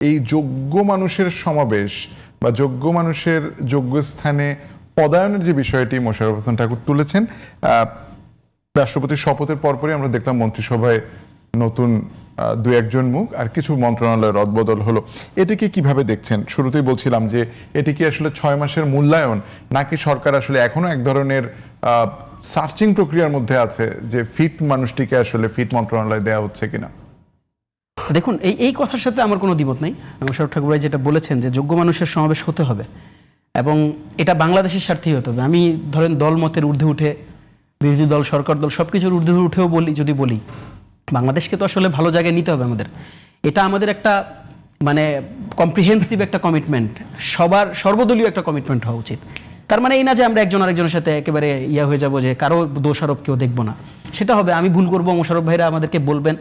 এই যোগ্য মানুষের সমাবেশ বা যোগ্য মানুষের যোগ্য স্থানে পদায়নের যে বিষয়টি মোশাররফ হোসেন ঠাকুর তুলেছেন, রাষ্ট্রপতির শপথের পরপরই আমরা দেখলাম মন্ত্রিসভায় নতুন দু একজন মুখ আর কিছু মন্ত্রণালয়ের রদবদল হলো। এটিকে কিভাবে দেখছেন? শুরুতেই বলছিলাম যে এটি কি আসলে 6 মাসের মূল্যায়ন, নাকি সরকার আসলে এখনো এক ধরনের সার্চিং প্রক্রিয়ার মধ্যে আছে যে ফিট মানুষটিকে আসলে ফিট মন্ত্রণালয় দেওয়া হচ্ছে কিনা? দেখুন, এই কথার সাথে আমার কোনো দ্বিমত নেই। মোশাররফ ঠাকুর ভাই যেটা বলেছেন যে যোগ্য মানুষের সমাবেশ হতে হবে এবং এটা বাংলাদেশের স্বার্থেই হতে হবে। আমি ধরেন দল মতের ঊর্ধ্বে উঠে, বিরোধী দল সরকার দল সব কিছুর ঊর্ধ্বে উঠেও বলি বাংলাদেশকে তো আসলে ভালো জায়গায় নিতে হবে আমাদের। এটা আমাদের একটা মানে কম্প্রিহেন্সিভ একটা কমিটমেন্ট, সর্বদলীয় একটা কমিটমেন্ট হওয়া উচিত। তার মানে এই না যে আমরা একজন আরেকজনের সাথে একেবারে হয়ে যাব যে কারো দোষারোপ কেউ দেখবো না। সেটা হবে আমি ভুল করবো, মোশাররফ ভাইরা আমাদেরকে বলবেন।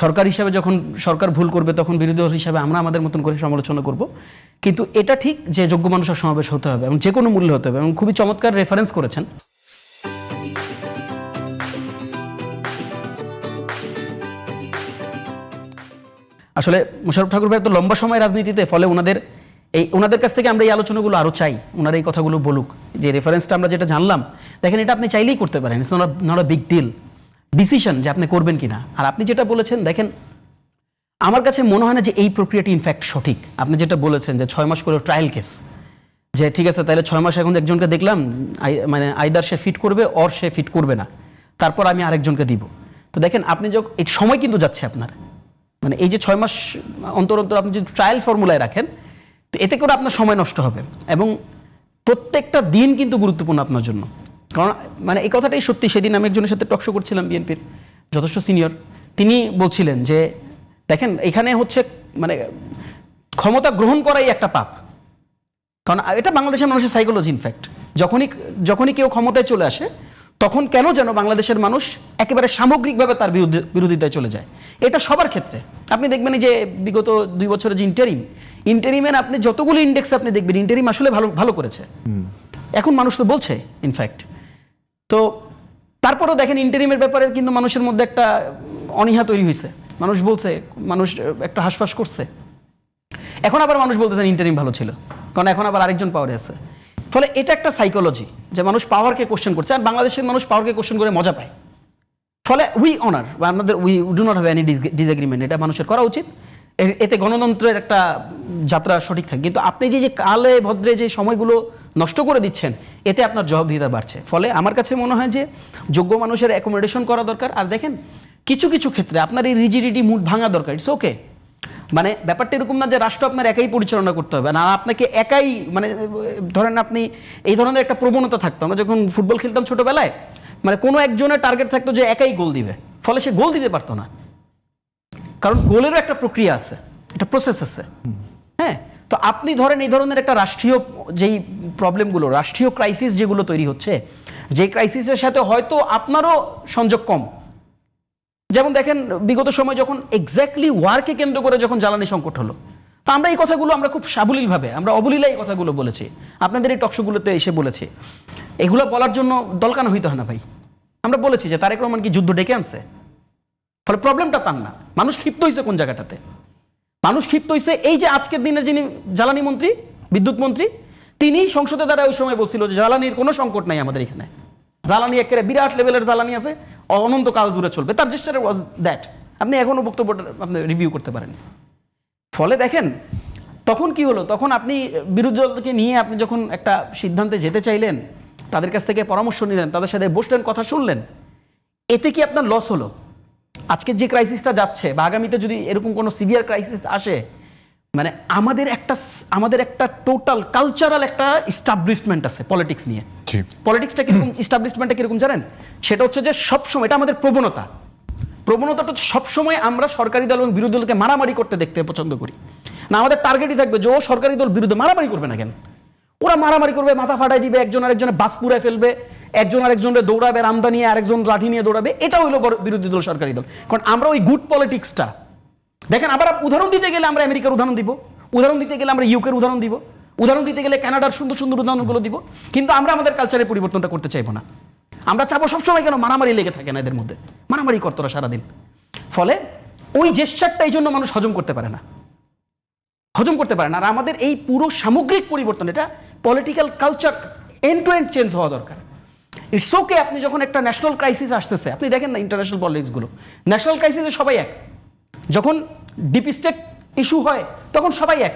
সরকার হিসাবে যখন সরকার ভুল করবে তখন বিরোধী দল হিসাবে আমরা আমাদের মতন করে সমালোচনা করব। কিন্তু এটা ঠিক যে যোগ্য মানুষের সমাবেশ হতে হবে এবং যে কোনো মূল্যে হতে হবে। এবং খুবই চমৎকার রেফারেন্স করেছেন। আসলে মোশাররফ ঠাকুর ভাই তো লম্বা সময় রাজনীতিতে, ফলে ওনাদের কাছ থেকে আমরা এই আলোচনাগুলো আরও চাই। ওনারা এই কথাগুলো বলুক, যে রেফারেন্সটা আমরা যেটা জানলাম, দেখেন এটা আপনি চাইলেই করতে পারেন। It's not a big deal decision যে আপনি করবেন কিনা। আর আপনি যেটা বলেছেন, দেখেন আমার কাছে মনে হয় না যে এই প্রক্রিয়াটি ইনফ্যাক্ট সঠিক। আপনি যেটা বলেছেন যে 6 মাস করে ট্রায়াল কেস, যে ঠিক আছে তাহলে 6 মাস এখন একজনকে দেখলাম, মানে আইদার সে ফিট করবে অর সে ফিট করবে না, তারপর আমি আরেকজনকে দিব। তো দেখেন আপনি যখন এই সময় কিন্তু যাচ্ছে আপনার, মানে এই যে 6 মাস অন্তর অন্তর আপনি যদি ট্রায়াল ফর্মুলায় রাখেন, তো এতে করে আপনার সময় নষ্ট হবে এবং প্রত্যেকটা দিন কিন্তু গুরুত্বপূর্ণ আপনার জন্য। কারণ মানে এই কথাটাই সত্যি। সেদিন আমি একজনের সাথে টকশো করছিলাম, বিএনপির যথেষ্ট সিনিয়র, তিনি বলছিলেন যে দেখেন এখানে হচ্ছে মানে ক্ষমতা গ্রহণ করাই একটা পাপ। কারণ এটা বাংলাদেশের মানুষের সাইকোলজি। ইনফ্যাক্ট যখনই কেউ ক্ষমতায় চলে আসে তখন কেন যেন বাংলাদেশের মানুষ একেবারে সামগ্রিকভাবে তার বিরোধিতায় চলে যায়। এটা সবার ক্ষেত্রে আপনি দেখবেন যে বিগত 2 বছরের যে ইন্টারিমের আপনি যতগুলো ইন্ডেক্স আপনি দেখবেন, ইন্টারিম আসলে ভালো করেছে। এখন মানুষ তো বলছে ইনফ্যাক্ট। তো তারপরেও দেখেন ইন্টারিমের ব্যাপারে কিন্তু মানুষের মধ্যে একটা অনীহা তৈরি হয়েছে। মানুষ বলছে, মানুষ একটা হাসফাস করছে। এখন আবার মানুষ বলতেছেন ইন্টারিম ভালো ছিল, কারণ এখন আবার আরেকজন পাওয়ারে আছে। ফলে এটা একটা সাইকোলজি যে মানুষ পাওয়ারকে কোশ্চেন করছে, আর বাংলাদেশের মানুষ পাওয়ারকে কোশ্চেন করে মজা পায়। ফলে উই অনার বা আমাদের we do not have any disagreement, এটা মানুষের করা উচিত। এতে গণতন্ত্রের একটা যাত্রা সঠিক থাকে। কিন্তু আপনি যে কালে ভদ্রে যে সময়গুলো নষ্ট করে দিচ্ছেন, এতে আপনার জবাবদিহিতা বাড়ছে। ফলে আমার কাছে মনে হয় যে যোগ্য মানুষের অ্যাকোমোডেশন করা দরকার। আর দেখেন কিছু ক্ষেত্রে আপনার এই রিজিডিটি মুড ভাঙা দরকার। It's okay. মানে ব্যাপারটা এরকম না যে রাষ্ট্র আপনার একাই পরিচালনা করতে হবে, না আপনাকে একাই, মানে ধরেন আপনি এই ধরনের একটা প্রবণতা থাকতো। আমরা যখন ফুটবল খেলতাম ছোটবেলায়, মানে কোনো একজনের টার্গেট থাকতো যে একাই গোল দিবে, ফলে সে গোল দিতে পারতো না। কারণ গোলেরও একটা প্রক্রিয়া আছে, একটা প্রসেস আছে। হ্যাঁ, তো আপনি ধরেন এই ধরনের একটা রাষ্ট্রীয় যেই প্রবলেমগুলো, রাষ্ট্রীয় ক্রাইসিস যেগুলো তৈরি হচ্ছে, যে ক্রাইসিসের সাথে হয়তো আপনারও সংযোগ কম। যেমন দেখেন বিগত সময় যখন এক্স্যাক্টলি ওয়ারকে কেন্দ্র করে যখন জ্বালানি সংকট হলো, তো আমরা এই কথাগুলো আমরা খুব সাবলীলভাবে, আমরা অবলীলা এই কথাগুলো বলেছি, আপনাদের এই টকশোগুলোতে এসে বলেছি। এগুলো বলার জন্য দলকানা হইতে হয় না ভাই। আমরা বলেছি যে তারেক রহমান কি যুদ্ধ ডেকে আনছে? ফলে প্রবলেমটা তার না। মানুষ ক্ষিপ্ত হয়েছে কোন জায়গাটাতে? মানুষ ক্ষিপ্ত হয়েছে এই যে আজকের দিনের যিনি জ্বালানি মন্ত্রী, বিদ্যুৎ মন্ত্রী, তিনি সংসদে দ্বারা ওই সময় বলছিল যে জ্বালানির কোনো সংকট নাই আমাদের এখানে, জ্বালানি একেবারে বিরাট লেভেলের জ্বালানি আছে, অনন্তকাল জুড়ে চলবে। তার জেস্টার ওয়াজ দ্যাট। আপনি এখনো বক্তব্যটা আপনি রিভিউ করতে পারেন। ফলে দেখেন তখন কি হলো, তখন আপনি বিরোধী দলকে নিয়ে আপনি যখন একটা সিদ্ধান্তে যেতে চাইলেন, তাদের কাছ থেকে পরামর্শ নিলেন, তাদের সাথে বসলেন, কথা শুনলেন, এতে কি আপনার লস হলো? আজকে যে ক্রাইসিসটা যাচ্ছে বা আগামীতে যদি এরকম কোনো সিভিয়ার ক্রাইসিস আসে, মানে আমাদের একটা টোটাল কালচারাল একটা ইস্টাবলিশমেন্ট আছে পলিটিক্স নিয়ে। পলিটিক্সটা কিরকম, ইস্টাবলিশমেন্টটা কিরকম জানেন? সেটা হচ্ছে যে সবসময়, এটা আমাদের প্রবণতাটা সবসময় আমরা সরকারি দল এবং বিরোধী দলকে মারামারি করতে দেখতে পছন্দ করি না। আমাদের টার্গেটই থাকবে যে ও সরকারি দল বিরুদ্ধে মারামারি করবে না কেন? ওরা মারামারি করবে, মাথা ফাটাই দিবে, একজন আরেকজনের বাস পুড়ায় ফেলবে, একজন আরেকজনের দৌড়াবে, রামদা নিয়ে আরেকজন লাঠি নিয়ে দৌড়াবে। এটা হইলো বিরোধী দল সরকারি দল। কারণ আমরা ওই গুড পলিটিক্সটা দেখেন। আবার উদাহরণ দিতে গেলে আমরা আমেরিকার উদাহরণ দিব, উদাহরণ দিতে গেলে আমরা ইউকের উদাহরণ দিব, উদাহরণ দিতে গেলে কানাডার সুন্দর সুন্দর উদাহরণগুলো দিব। কিন্তু আমরা আমাদের কালচারের পরিবর্তনটা করতে চাইবো না। আমরা চাবো সবসময় কেন মারামারি লেগে থাকে না, এদের মধ্যে মারামারি করতো সারাদিন। ফলে ওই জেস্চারটা এই জন্য মানুষ হজম করতে পারে না। হজম করতে পারে না। আর আমাদের এই পুরো সামগ্রিক পরিবর্তন, এটা political culture end to end change হওয়া দরকার। ইটস ওকে, আপনি যখন একটা ন্যাশনাল ক্রাইসিস আসতেছে, আপনি দেখেন না ইন্টারন্যাশনাল পলিটিক্সগুলো, ন্যাশনাল ক্রাইসিসে সবাই এক, যখন ডিপ স্টেট ইস্যু হয় তখন সবাই এক।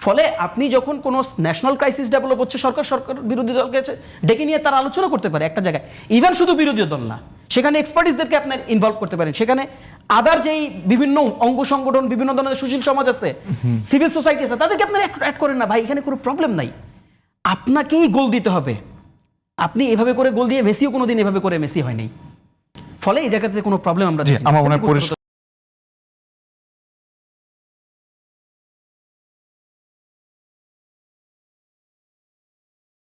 ফলে আপনি যখন কোনো ন্যাশনাল ক্রাইসিস ডেভেলপ হচ্ছে, সরকার বিরোধী দলকে ডেকে নিয়ে তারা আলোচনা করতে পারে একটা জায়গায়, ইভেন শুধু বিরোধী দল না, সেখানে এক্সপার্টিসদেরকে আপনার ইনভলভ করতে পারেন। সেখানে আদার যেই বিভিন্ন অঙ্গ সংগঠন, বিভিন্ন ধরনের সুশীল সমাজ আছে, সিভিল সোসাইটি আছে, তাদেরকে আপনার অ্যাড করেন না ভাই, এখানে কোনো প্রবলেম নাই। আপনাকেই গোল দিতে হবে। আপনি এভাবে করে গোল দিয়ে মেসিও কোনোদিন এভাবে করে মেসি হয়নি। ফলে এই জায়গাতে কোনো প্রবলেম আমরা আমার মনে হয়